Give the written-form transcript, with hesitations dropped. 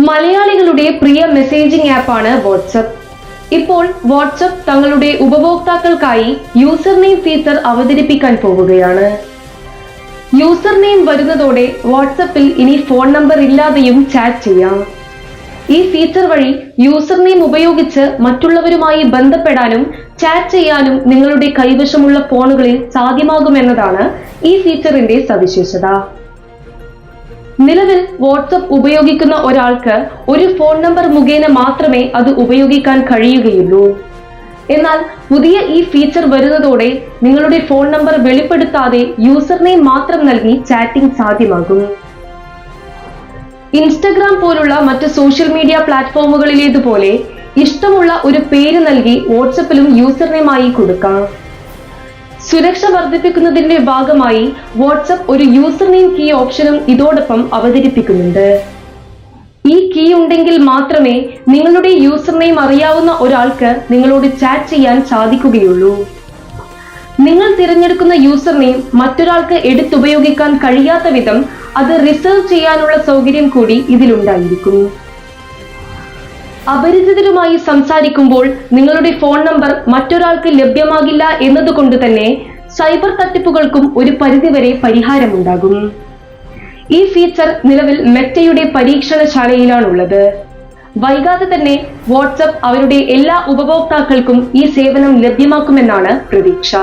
മലയാളികളുടെ പ്രിയ മെസ്സേജിംഗ് ആപ്പാണ് വാട്സ്ആപ്പ്. ഇപ്പോൾ വാട്സ്ആപ്പ് തങ്ങളുടെ ഉപഭോക്താക്കൾക്കായി യൂസർ നെയിം ഫീച്ചർ അവതരിപ്പിക്കാൻ പോവുകയാണ്. യൂസർ നെയിം വരുന്നതോടെ വാട്സ്ആപ്പിൽ ഇനി ഫോൺ നമ്പർ ഇല്ലാതെയും ചാറ്റ് ചെയ്യാം. ഈ ഫീച്ചർ വഴി യൂസർ നെയിം ഉപയോഗിച്ച് മറ്റുള്ളവരുമായി ബന്ധപ്പെടാനും ചാറ്റ് ചെയ്യാനും നിങ്ങളുടെ കൈവശമുള്ള ഫോണുകളിൽ സാധ്യമാകുമെന്നതാണ് ഈ ഫീച്ചറിന്റെ സവിശേഷത. നിലവിൽ വാട്സ്ആപ്പ് ഉപയോഗിക്കുന്ന ഒരാൾക്ക് ഒരു ഫോൺ നമ്പർ മുഖേന മാത്രമേ അത് ഉപയോഗിക്കാൻ കഴിയുകയുള്ളൂ. എന്നാൽ പുതിയ ഈ ഫീച്ചർ വരുന്നതോടെ നിങ്ങളുടെ ഫോൺ നമ്പർ വെളിപ്പെടുത്താതെ യൂസർ നെയിം മാത്രം നൽകി ചാറ്റിംഗ് സാധ്യമാകും. ഇൻസ്റ്റഗ്രാം പോലുള്ള മറ്റ് സോഷ്യൽ മീഡിയ പ്ലാറ്റ്ഫോമുകളിലേതുപോലെ ഇഷ്ടമുള്ള ഒരു പേര് നൽകി വാട്സ്ആപ്പിലും യൂസർ നെയിമായി കൊടുക്കാം. സുരക്ഷ വർദ്ധിപ്പിക്കുന്നതിന്റെ ഭാഗമായി വാട്സ്ആപ്പ് ഒരു യൂസർ നെയിം കീ ഓപ്ഷനും ഇതോടൊപ്പം അവതരിപ്പിക്കുന്നുണ്ട്. ഈ കീ ഉണ്ടെങ്കിൽ മാത്രമേ നിങ്ങളുടെ യൂസർ നെയിം അറിയാവുന്ന ഒരാൾക്ക് നിങ്ങളോട് ചാറ്റ് ചെയ്യാൻ സാധിക്കുകയുള്ളൂ. നിങ്ങൾ തിരഞ്ഞെടുക്കുന്ന യൂസർ നെയിം മറ്റൊരാൾക്ക് എടുത്തുപയോഗിക്കാൻ കഴിയാത്ത വിധം അത് റിസർവ് ചെയ്യാനുള്ള സൗകര്യം കൂടി ഇതിലുണ്ടായിരിക്കും. അപരിചിതരുമായി സംസാരിക്കുമ്പോൾ നിങ്ങളുടെ ഫോൺ നമ്പർ മറ്റൊരാൾക്ക് ലഭ്യമാകില്ല എന്നതുകൊണ്ട് തന്നെ സൈബർ തട്ടിപ്പുകൾക്കും ഒരു പരിധിവരെ പരിഹാരമുണ്ടാകും. ഈ ഫീച്ചർ നിലവിൽ മെറ്റയുടെ പരീക്ഷണശാലയിലാണുള്ളത്. വൈകാതെ തന്നെ വാട്സ്ആപ്പ് അവരുടെ എല്ലാ ഉപഭോക്താക്കൾക്കും ഈ സേവനം ലഭ്യമാക്കുമെന്നാണ് പ്രതീക്ഷ.